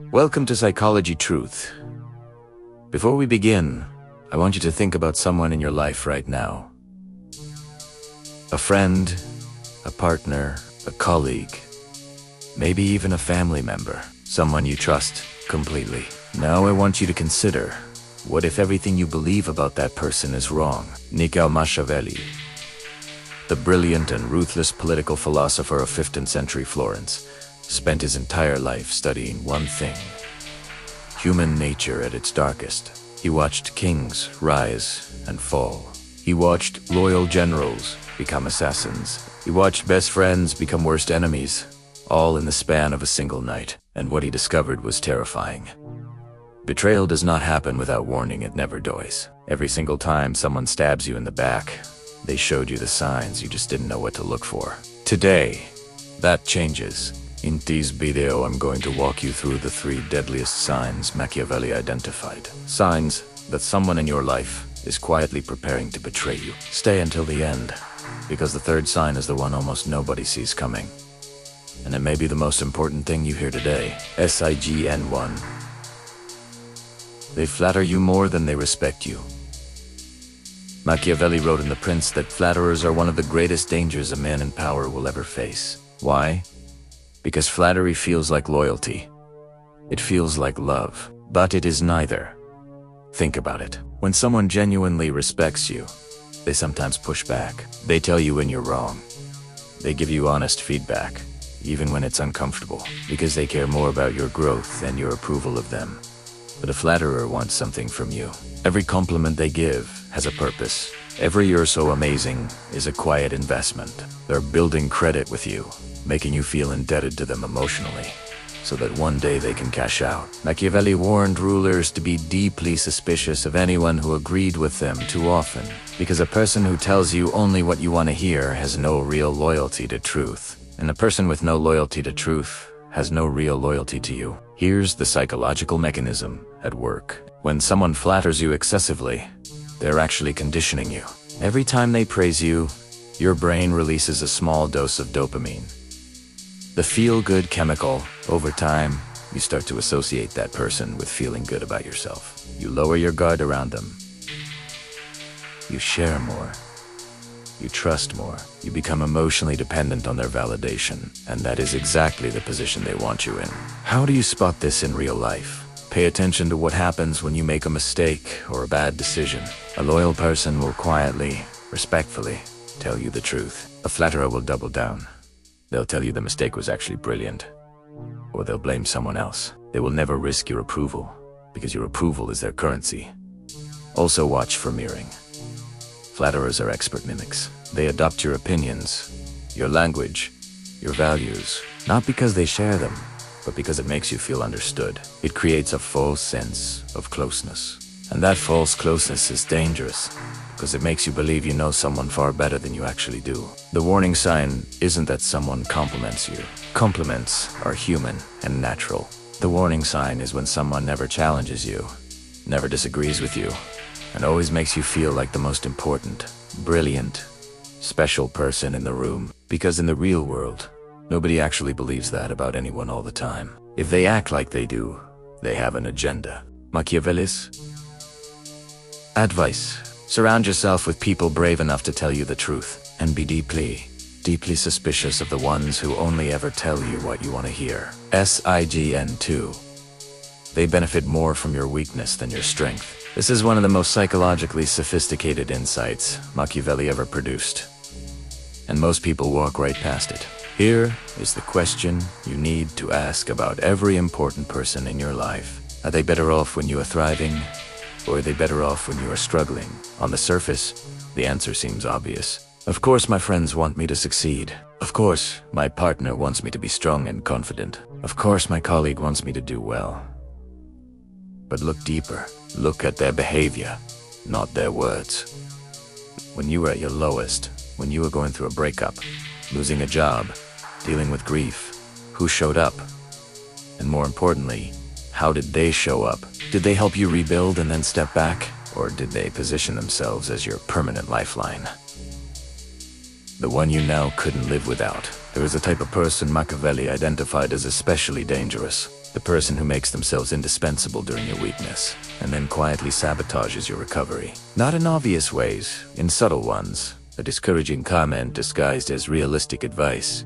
Welcome to Psychology Truth. Before we begin, I want you to think about someone in your life right now. A friend, a partner, a colleague, maybe even a family member, someone you trust completely. Now I want you to consider, what if everything you believe about that person is wrong? Niccolò Machiavelli, the brilliant and ruthless political philosopher of 15th century Florence, spent his entire life studying one thing: human nature at its darkest. He watched kings rise and fall. He watched loyal generals become assassins. He watched best friends become worst enemies, all in the span of a single night. And what he discovered was terrifying. Betrayal does not happen without warning, it never does. Every single time someone stabs you in the back, they showed you the signs, you just didn't know what to look for. Today, that changes. In this video, I'm going to walk you through the 3 deadliest signs Machiavelli identified. Signs that someone in your life is quietly preparing to betray you. Stay until the end, because the 3rd sign is the one almost nobody sees coming. And it may be the most important thing you hear today. SIGN 1. They flatter you more than they respect you. Machiavelli wrote in The Prince that flatterers are one of the greatest dangers a man in power will ever face. Why? Because flattery feels like loyalty. It feels like love, but it is neither. Think about it. When someone genuinely respects you, they sometimes push back. They tell you when you're wrong. They give you honest feedback, even when it's uncomfortable, because they care more about your growth than your approval of them. But a flatterer wants something from you. Every compliment they give has a purpose. Every "you're so amazing" is a quiet investment. They're building credit with you, making you feel indebted to them emotionally, so that one day they can cash out. Machiavelli warned rulers to be deeply suspicious of anyone who agreed with them too often, because a person who tells you only what you want to hear has no real loyalty to truth. And a person with no loyalty to truth has no real loyalty to you. Here's the psychological mechanism at work. When someone flatters you excessively, they're actually conditioning you. Every time they praise you, your brain releases a small dose of dopamine, the feel-good chemical. Over time, you start to associate that person with feeling good about yourself. You lower your guard around them. You share more. You trust more. You become emotionally dependent on their validation, and that is exactly the position they want you in. How do you spot this in real life? Pay attention to what happens when you make a mistake or a bad decision. A loyal person will quietly, respectfully tell you the truth. A flatterer will double down. They'll tell you the mistake was actually brilliant, or they'll blame someone else. They will never risk your approval, because your approval is their currency. Also watch for mirroring. Flatterers are expert mimics. They adopt your opinions, your language, your values, not because they share them, but because it makes you feel understood. It creates a false sense of closeness. And that false closeness is dangerous, because it makes you believe you know someone far better than you actually do. The warning sign isn't that someone compliments you. Compliments are human and natural. The warning sign is when someone never challenges you, never disagrees with you, and always makes you feel like the most important, brilliant, special person in the room. Because in the real world, nobody actually believes that about anyone all the time. If they act like they do, they have an agenda. Machiavelli's advice: surround yourself with people brave enough to tell you the truth, and be deeply suspicious of the ones who only ever tell you what you want to hear. SIGN 2. They benefit more from your weakness than your strength. This is one of the most psychologically sophisticated insights Machiavelli ever produced, and most people walk right past it. Here is the question you need to ask about every important person in your life. Are they better off when you are thriving, or are they better off when you are struggling? On the surface, the answer seems obvious. Of course my friends want me to succeed. Of course my partner wants me to be strong and confident. Of course my colleague wants me to do well. But look deeper. Look at their behavior, not their words. When you were at your lowest, when you were going through a breakup, losing a job, dealing with grief, who showed up? And more importantly, how did they show up? Did they help you rebuild and then step back? Or did they position themselves as your permanent lifeline? The one you now couldn't live without. There is a type of person Machiavelli identified as especially dangerous. The person who makes themselves indispensable during your weakness, and then quietly sabotages your recovery. Not in obvious ways, in subtle ones. A discouraging comment disguised as realistic advice.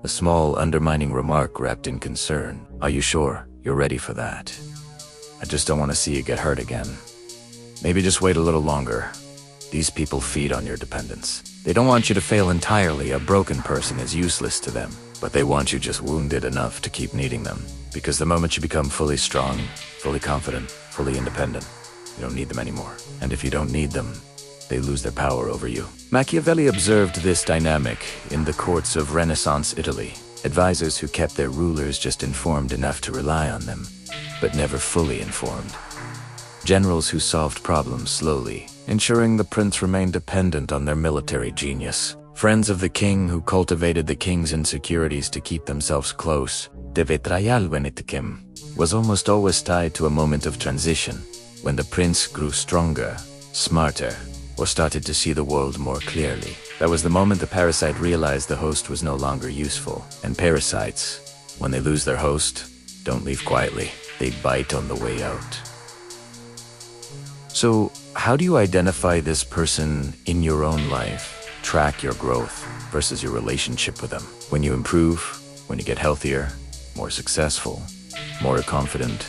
A small, undermining remark wrapped in concern. Are you sure you're ready for that? I just don't want to see you get hurt again. Maybe just wait a little longer. These people feed on your dependence. They don't want you to fail entirely. A broken person is useless to them, but they want you just wounded enough to keep needing them. Because the moment you become fully strong, fully confident, fully independent, you don't need them anymore. And if you don't need them, they lose their power over you. Machiavelli observed this dynamic in the courts of Renaissance Italy. Advisors who kept their rulers just informed enough to rely on them, but never fully informed. Generals who solved problems slowly, ensuring the prince remained dependent on their military genius. Friends of the king who cultivated the king's insecurities to keep themselves close. The Betrayal was almost always tied to a moment of transition, when the prince grew stronger, smarter, or started to see the world more clearly. That was the moment the parasite realized the host was no longer useful. And parasites, when they lose their host, don't leave quietly. They bite on the way out. So, how do you identify this person in your own life? Track your growth versus your relationship with them. When you improve, when you get healthier, more successful, more confident,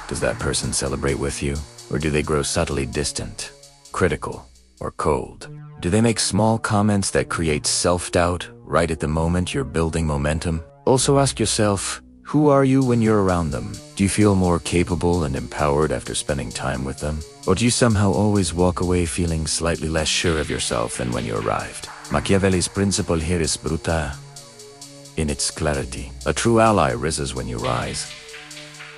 does that person celebrate with you? Or do they grow subtly distant, critical, or cold? Do they make small comments that create self-doubt right at the moment you're building momentum? Also ask yourself, who are you when you're around them? Do you feel more capable and empowered after spending time with them? Or do you somehow always walk away feeling slightly less sure of yourself than when you arrived? Machiavelli's principle here is bruta in its clarity. A true ally rises when you rise.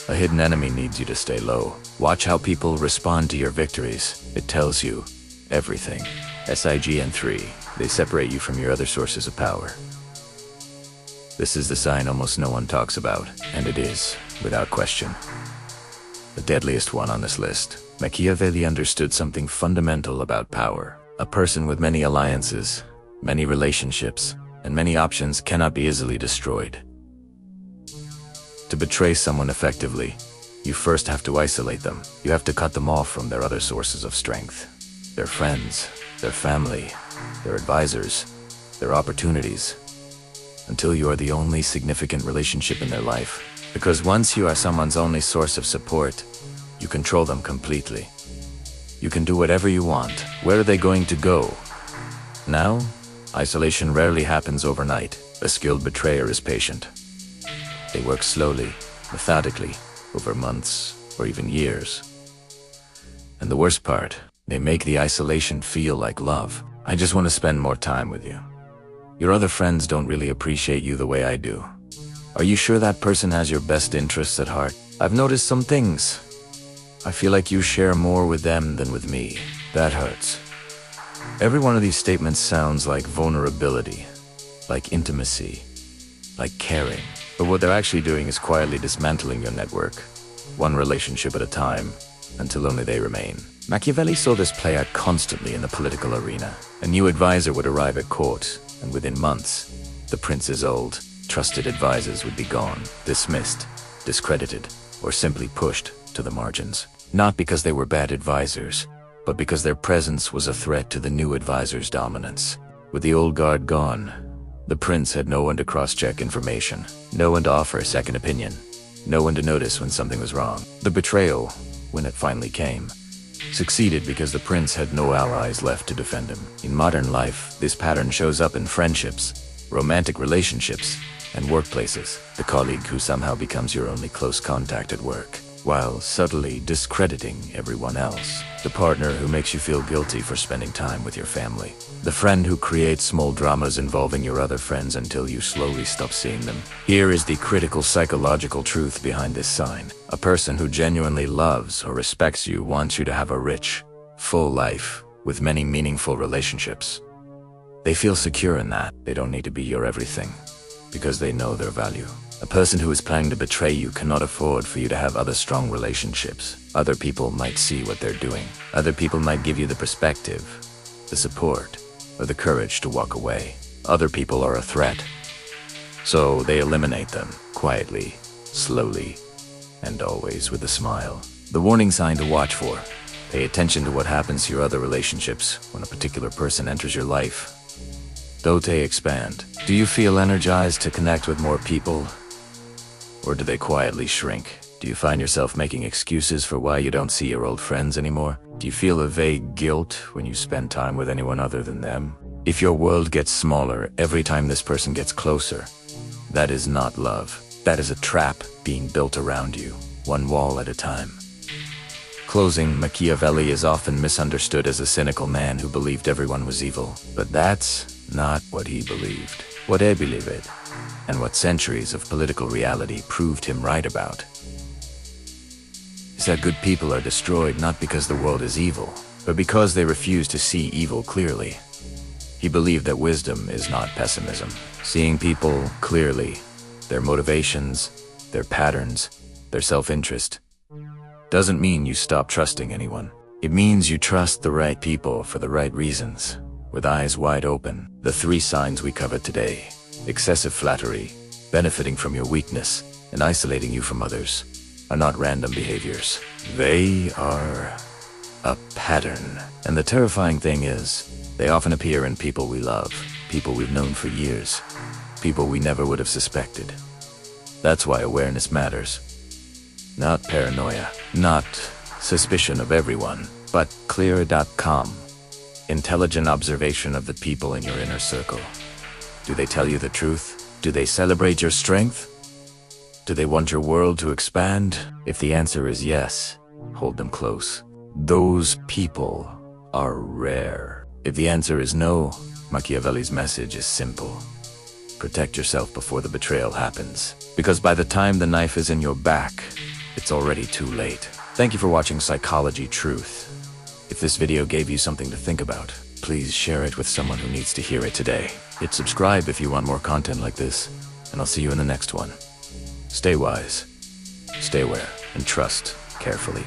A hidden enemy needs you to stay low. Watch how people respond to your victories. It tells you everything. SIGN 3. They separate you from your other sources of power. This is the sign almost no one talks about, and it is, without question, the deadliest one on this list. Machiavelli understood something fundamental about power. A person with many alliances, many relationships, and many options cannot be easily destroyed. To betray someone effectively, you first have to isolate them. You have to cut them off from their other sources of strength. Their friends, their family, their advisors, their opportunities, until you are the only significant relationship in their life. Because once you are someone's only source of support, you control them completely. You can do whatever you want. Where are they going to go? Now, isolation rarely happens overnight. A skilled betrayer is patient. They work slowly, methodically, over months or even years. And the worst part, they make the isolation feel like love. I just want to spend more time with you. Your other friends don't really appreciate you the way I do. Are you sure that person has your best interests at heart? I've noticed some things. I feel like you share more with them than with me. That hurts. Every one of these statements sounds like vulnerability, like intimacy, like caring. But what they're actually doing is quietly dismantling your network, one relationship at a time, until only they remain. Machiavelli saw this play out constantly in the political arena. A new advisor would arrive at court, and within months, the prince's old, trusted advisors would be gone, dismissed, discredited, or simply pushed to the margins. Not because they were bad advisors, but because their presence was a threat to the new advisor's dominance. With the old guard gone, the prince had no one to cross-check information, no one to offer a second opinion, no one to notice when something was wrong. The betrayal, when it finally came, succeeded because the prince had no allies left to defend him. In modern life, this pattern shows up in friendships, romantic relationships, and workplaces. The colleague who somehow becomes your only close contact at work, while subtly discrediting everyone else. The partner who makes you feel guilty for spending time with your family. The friend who creates small dramas involving your other friends until you slowly stop seeing them. Here is the critical psychological truth behind this sign. A person who genuinely loves or respects you wants you to have a rich, full life with many meaningful relationships. They feel secure in that. They don't need to be your everything because they know their value. A person who is planning to betray you cannot afford for you to have other strong relationships. Other people might see what they're doing. Other people might give you the perspective, the support, or the courage to walk away. Other people are a threat, so they eliminate them quietly, slowly, and always with a smile. The warning sign to watch for. Pay attention to what happens to your other relationships when a particular person enters your life. Dote expand. Do you feel energized to connect with more people? Or do they quietly shrink? Do you find yourself making excuses for why you don't see your old friends anymore? Do you feel a vague guilt when you spend time with anyone other than them? If your world gets smaller every time this person gets closer, that is not love. That is a trap being built around you, one wall at a time. Closing, Machiavelli is often misunderstood as a cynical man who believed everyone was evil. But that's not what he believed. What he believed, and what centuries of political reality proved him right about, is that good people are destroyed not because the world is evil, but because they refuse to see evil clearly. He believed that wisdom is not pessimism. Seeing people clearly, their motivations, their patterns, their self-interest, doesn't mean you stop trusting anyone. It means you trust the right people for the right reasons, with eyes wide open. The 3 signs we covered today: excessive flattery, benefiting from your weakness, and isolating you from others, are not random behaviors. They are a pattern. And the terrifying thing is, they often appear in people we love, people we've known for years, people we never would have suspected. That's why awareness matters. Not paranoia, not suspicion of everyone, but clear.com. Intelligent observation of the people in your inner circle. Do they tell you the truth? Do they celebrate your strength? Do they want your world to expand? If the answer is yes, hold them close. Those people are rare. If the answer is no, Machiavelli's message is simple. Protect yourself before the betrayal happens. Because by the time the knife is in your back, it's already too late. Thank you for watching Psychology Truth. If this video gave you something to think about, please share it with someone who needs to hear it today. Hit subscribe if you want more content like this, and I'll see you in the next one. Stay wise, stay aware, and trust carefully.